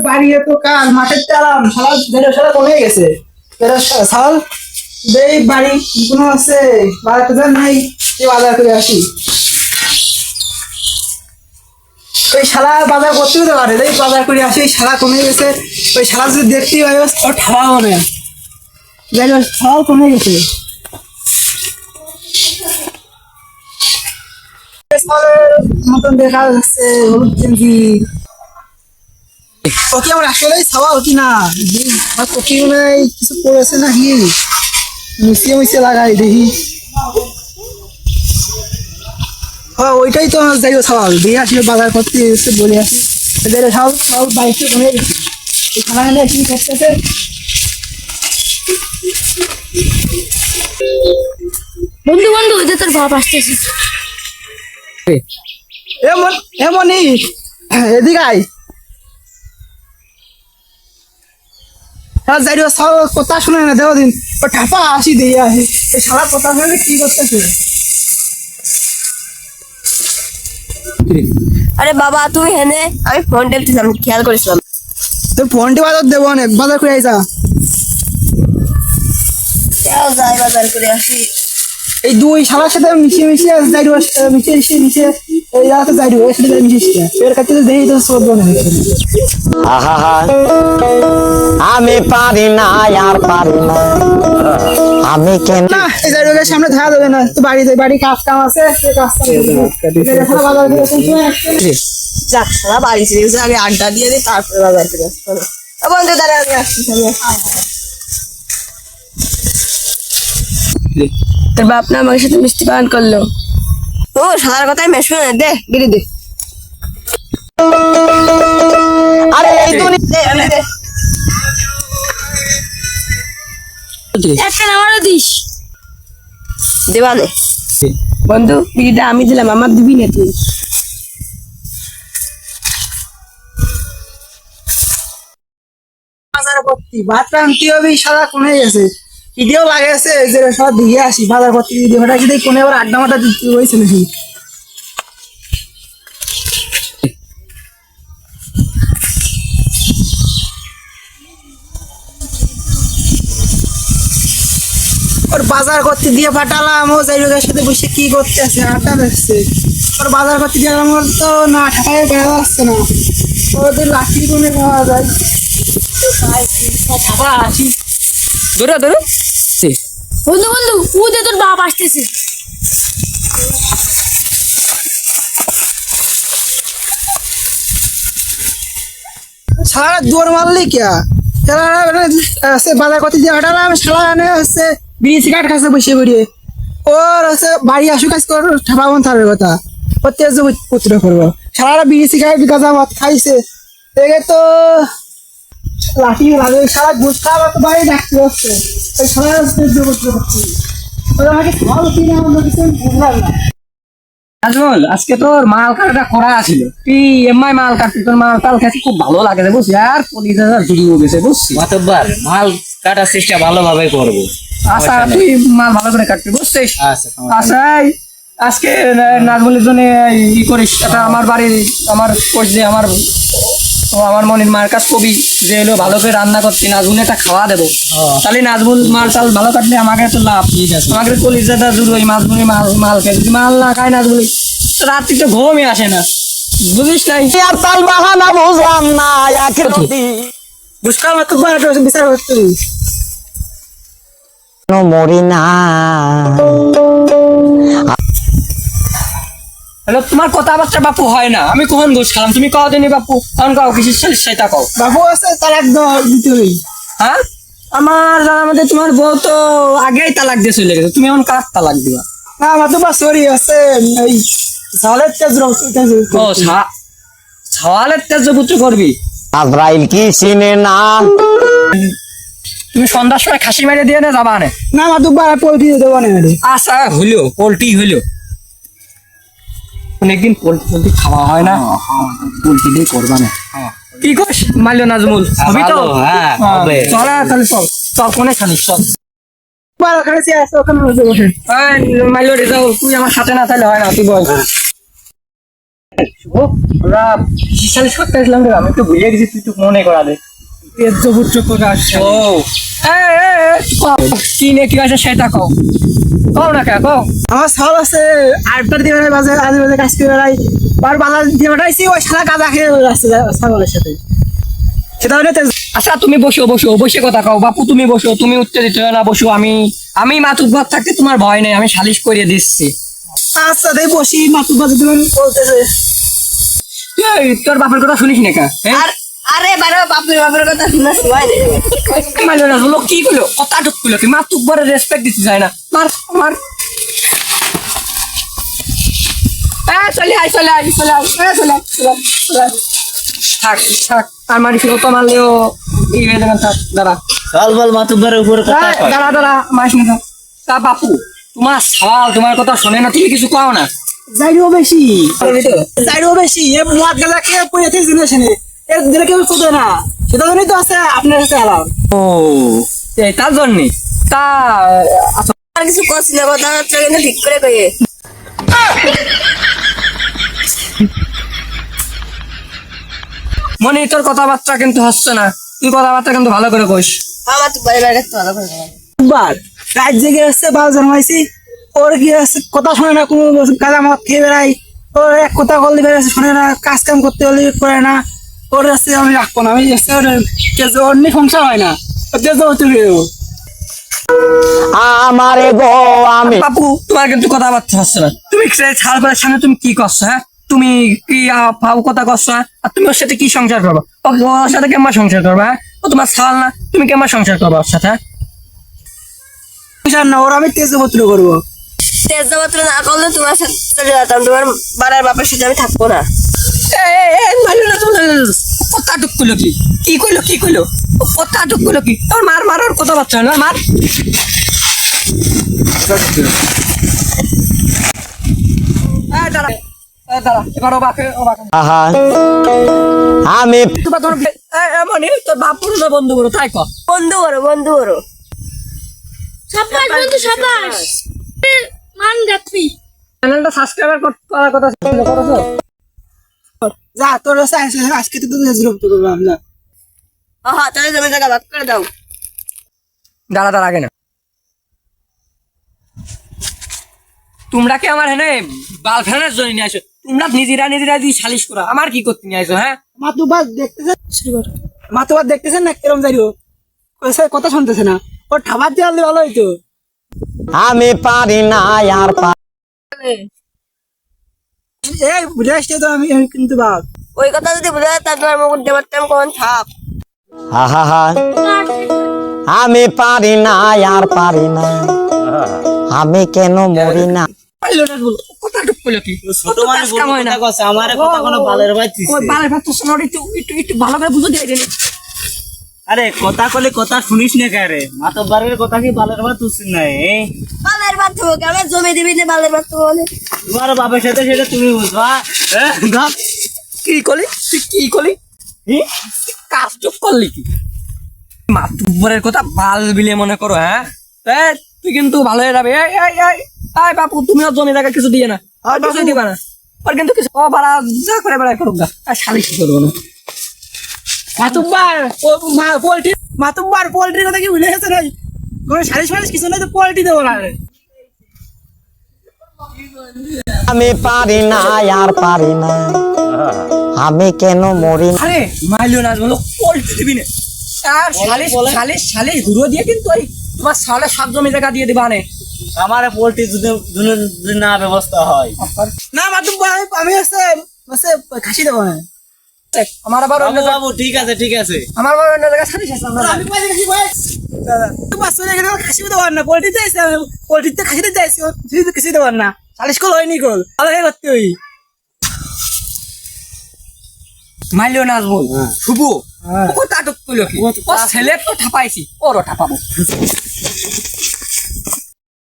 বাড়ি তো কাল মাঠের চালাম সারা দেড় সারা কমে গেছে সাল এই বাড়ি কোনো আছে বাজার টাজার নাই এই বাজার করে আসি ওই শালা বাজার করতে হতে পারে এই বাজার করে আসি ওই শালা কমে গেছে ওই শালা যদি দেখতেই হয় ওর ঠাবা হবে যাই হোক শালাও কমে গেছে মতন দেখা যাচ্ছে হলুদ গেঞ্জি ওকে আমার আসলেই ছাওয়া হতি না ওকে মনে হয় কিছু করেছে নাকি মিশিয়ে মিশিয়ে লাগাই দেখি হ্যাঁ ওইটাই তো আমার যাইও ছাওয়া দিয়ে আসলে বাজার করতে এসে বলে আসি এদের সব সব বাইকে কমে গেছে এই খানাখানে কি করতেছে বন্ধু বন্ধু ওই যে তোর বাপ আসতেছে এমনই এদিকে আয় যাই সব কথা শুনে না দেওয়া দিন ও ঠাপা আসি দিয়ে আসি ওই সারা কথা শুনে কি করতেছে আরে বাবা তুমি হেনে আমি ফোন টেলতেছিলাম খেয়াল করেছিলাম তোর ফোনটি বাজার দেবো অনেক বাজার করে আইসা যাই বাজার করে আসি এই দুই শালার সাথে মিশিয়ে মিশিয়ে যাই মিশিয়ে মিশিয়ে এই জায়গাতে যাই এর সাথে মিশিয়ে এর কাছে দেখি তো সব বনে আহা আমি পারি না আর পারি না আমি কেন না এই জায়গার সামনে ধরা দেবে না তো বাড়ি কাজ কাম আছে সে কাজ কাম বাজার করে যাক সারা বাড়ি ছিল আগে আড্ডা দিয়ে দিই তারপরে বাজার করে আসতে হবে বন্ধু দাঁড়া আমি আসছি তোর বাপ না আমার সাথে মিষ্টি পান করলো ও সাদার কথাই মেশ শুনে দে গিরি দে আরে এই একটা আমারও দিস দেবানে বন্ধু বিড়িটা আমি দিলাম আমার দিবি না তুই বাজার করতে ভাত রান্তি হবে সারা কোনে গেছে ভিডিও লাগাইছে যে সব দিয়ে আসি বাজার করতে ভিডিওটা কি কোনে আবার আড্ডা মাটা দিতে হয়েছে নাকি ওর বাজার করতে দিয়ে পাঠালাম ও যাই লোকের সাথে বসে কি করতে আছে আড্ডা দেখছে ওর বাজার করতে দিয়ে আমার তো না ঠাকায় বেড়া যাচ্ছে না ওদের লাঠি কোনে পাওয়া যায় ঠাকা আসি ধরো ধরো বন্ধু বন্ধু ও দে তোর বাপ আসতেছে সারা দৌড় মারলি কে সে বাজার করতে দিয়ে হাঁটালাম সারা এনে হচ্ছে বিড়ি সিগারেট খাচ্ছে বসে বেরিয়ে ওর হচ্ছে বাড়ি আসুক কাজ কর ঠাপাবন থাকার কথা ওর তেজ পুত্র করবো সারা বিড়ি সিগারেট গাঁজা মদ খাইছে দেখে তো লাঠি লাগে সারা ঘুষ খাওয়া তো বাড়ি ডাকতে হচ্ছে ওই সারা তেজ পুত্র করছি ওরা আমাকে খাওয়া কি না অন্য কিছু বুঝলাম না নাজমুল আজকে তোর মাল কাটাটা করা ছিল তুই এমআই মাল কাটতে তোর মাল টাল খেতে খুব ভালো লাগে বুঝছি আর 50,000 জুড়ি গেছে বুঝছি মাতব্বার মাল কাটার চেষ্টা ভালোভাবে করবো আচ্ছা তুই মাল ভালো করে কাটবি বুঝছিস আচ্ছা আচ্ছা এই আজকে নাজমুলের জন্য ই করিস এটা আমার বাড়ির আমার কোচ যে আমার মনির মার কাছ কবি যে এলো ভালো করে রান্না করছি নাজমুল একটা খাওয়া দেবো তাহলে নাজমুল মাল টাল ভালো কাটলে আমাকে তো লাভ ঠিক আছে আমাকে কলিজাটা জুড়ো ওই নাজমুলি মাল খেয়ে যদি মাল না খায় নাজমুলি রাত্রি তো ঘুমই আসে না বুঝিস নাই আর তাল বাহানা বুঝলাম না একের বুঝলাম তো বিচার করতে মরি না হ্যালো তোমার কথাবার্তা বাপু হয় না আমি কখন দোষ খেলাম তুমি কও দিনি বাপু তখন কও কিসের সাথে সেটা কও বাবু আছে তার একদম দিতেই হ্যাঁ আমার জানার মধ্যে তোমার বউ তো আগেই তালাক দিয়ে চলে গেছে তুমি এখন কার তালাক দিবা না আমার তো বা সরি আছে এই সালের তেজ ও সওয়ালের তেজপুত্র করবি আজরাইল কি চিনে না তুমি সন্ধ্যার সময় খাসি মেরে দিয়ে না যাবা না না আমার তো বাড়া পোল্ট্রি দেবো না আচ্ছা হইলো পোল্ট্রি হইলো অনেকদিন পোল্ট্রি খাওয়া হয় না পোল্ট্রি দিয়ে করবা না কি করিস মাইলো নাজমুল হবি তো হ্যাঁ হবে চল তাহলে চল চল কোনে খানিস চল বাড়া খাইছি আছে ওখানে বসে মাইলো রে যাও তুই আমার সাথে না তাহলে হয় না তুই বল ওরা সালিশ করতে আসলাম রে, আমি তো ভুলে গেছি, তুই তো মনে করা দে। তেজপুত্র প্রকাশ ও কি নে কি আছে সেটা কও, কও না কে কও। আমার সব আছে 8টার দিকে বাজে আজে বাজে কাজ করে বেড়াই, বাজার দিয়ে বেড়াইছি, ওই সারা গাঁজা খেয়ে আসছে ছাগলের সাথে, সেটা হলে আচ্ছা তুমি বসো বসো, বসে কথা কও। বাপু তুমি বসো, তুমি উত্তেজিত হও না, বসো। আমি মাতুব্বর থাকতে তোমার ভয় নেই, আমি সালিশ করে দিচ্ছি। আচ্ছা তাই বসি, মাতুর বাজে দিবেন বলতেছে। এই, তোর বাপের কথা শুনিস না কা? আর আরে বারো বাপের কথা শুনে শোয়াই রে। মাইলো না বলো, কি করলো? কথা ঢুক করলো, তুই মাতুব্বরের রেসপেক্ট দিতে চায় না। মার মার। চলে আয় চলে আয় চলে আয়, চলে আয় চলে আয়, চলে আয়। থাক থাক, আর মারিস না, তো মারলেও এই হয়ে যাবেন। থাক দাঁড়া চল বল মাতুব্বরের উপরে কথা কয়। দাঁড়া দাঁড়া, মারিস না। তা বাপু, তোমার সওয়াল তোমার কথা শোনে না, তুমি কিছু কও না। যাইও বেশি, যাইও বেশি, এ মদ গাঁজা খেয়ে পড়েছে জিনিস নেই, এর দিলে কেউ চোদে না, সেটা জন্যই তো আছে আপনার কাছে আলাম। ও তার জন্য তা আচ্ছা, আর কিছু করছিল কথা হচ্ছে কিন্তু ঠিক করে কইয়ে। মনে তোর কথাবার্তা কিন্তু হচ্ছে না, তুই কথাবার্তা কিন্তু ভালো করে কইস। আমার তো বাইরে বাইরে ভালো করে বার রাত জেগে আসছে, 12 জন্মাইছি, ওর কি আছে কথা শোনে না, কোনো গাঁজা মদ খেয়ে বেড়াই, ওর এক কথা বললে বেড়াচ্ছে শোনে না, কাজ কাম করতে হলে করে না, ওর আছে আমি রাখবো না, আমি যাচ্ছে ওর নিয়ে সংসার হয় না, আমারে গো আমি বাপু তোমার কিন্তু কথাবার্তা হচ্ছে না, তুমি ছাড় বেলার সামনে তুমি কি করছো? হ্যাঁ তুমি কি ফাউ কথা করছো? হ্যাঁ? আর তুমি ওর সাথে কি সংসার করবা? ওর সাথে কেমন সংসার করবা? হ্যাঁ ও তোমার ছাল না, তুমি কেমন সংসার করবা ওর সাথে? সংসার না, ওর আমি তেজপুত্র করবো। তেজ মাত্র না করলে তোমার সাথে চলে যেতাম, তোমার বাড়ার বাপের সাথে আমি থাকবো না। কথা টুক করলো কি? কি কইলো কি কইলো? কথা টুক করলো কি? তোর মার মারার কথাবার্তা না, মার। দাঁড়া দাঁড়া, এবার ও বাপে আহা আমি এমনই তোর বাপুর বন্ধু করো তাই কর। বন্ধু করো বন্ধু করো। সাবাস বন্ধু সাবাস মান গাত্রি চ্যানেলটা সাবস্ক্রাইব করার কথা ছিল, করেছো? যা তোর আছে আজকে তো তেজপুত্র করবো আমরা। হ্যাঁ তাহলে তুমি জায়গা ভাগ করে দাও। দাঁড়া দাঁড়া, আগে না তোমরা কি আমার হেনে বাল ফেলার জন্য নিয়ে আসো? তোমরা নিজেরা নিজেরা দিয়ে সালিশ করা, আমার কি করতে নিয়ে আসো? হ্যাঁ মাতুবার দেখতেছেন, মাতুবার দেখতেছেন না কিরম যাইও, কথা শুনতেছে না, ওর ঠাবার দিয়ে আনলে ভালো হইতো। আমি পারি না আর এই বুঝে আসছে তো আমি কিন্তু বাপ ওই কথা যদি বুঝা যেতাম তোমার মুখ দেবার টাইম কোন ছাপ। আহা আমি পারি না আর পারি না, আমি কেন মরি না। পাইলো না বল, কথা টুক পেলো কি? ছোট মানুষ কথা কইছে, আমারে কথা কোনো বালের বাইছিস। ওই বালের ভাত তো শোনা, একটু একটু একটু ভালো করে বুঝে দিয়ে দেনি। আরে কথা কলে কথা শুনিস না কে রে? মাতব্বরের কথা কি বালের বাত তুলছিস না? বালের বাদ থাকবো আমার জমি দিবি না, বালের বাদ থাকবো বলে। তোমার বাপের সাথে সেটা তুমি বুঝবা। কি করলি তুই? কি করলি? কাজ চুপ করলি কি? মাতুব্বরের কথা বাল বিলে মনে করো? হ্যাঁ তুই কিন্তু ভালো হয়ে যাবে। এই বাপু, তুমিও জমি জায়গা কিছু দিয়ে না, আর কিছু দিবা না, আর কিন্তু কিছু বাড়া যা করে বেড়াই করুক গা, আর সালিশ করবো না। মাতুব্বার পোল্ট্রি, মাতুব্বার পোল্ট্রির কথা কি ভুলে গেছে নাই? কোনো সালিশ ফালিশ কিছু নাই তো পোল্ট্রি দেবো না। আমি পারি না আর পারি না, আমি কেন মরি না। আরে মাইলো না বলো, পোল্ট্রি দিবি না, আর সালিশ সালিশ সালিশ ঘুরো দিয়ে কিন্তু ওই তোমার সালে 7 জমি জায়গা দিয়ে দিবা নে। আমারে পোল্ট্রি যদি না ব্যবস্থা হয়। না মাতুব্বার আমি হচ্ছে খাসি দেবো না। আমার আবার অন্য বাবু বাবু ঠিক আছে ঠিক আছে। আমার আবার অন্য জায়গায় সালিশ আছে। আমি পয়সা খাসি ভাই তোমার চলে গেলে খাসি দেওয়ার না, পোল্ট্রি চাইছে, পোল্ট্রিতে খাসিতে চাইছি, কিছু দেওয়ার না, সালিশ কল হয়নি, কল ভালো হয়ে করতে হই। মাইলো না বল শুভ, কথা টুক কইলো কি? ও ছেলে তো ঠাপাইছি, ওরও ঠাপাবো।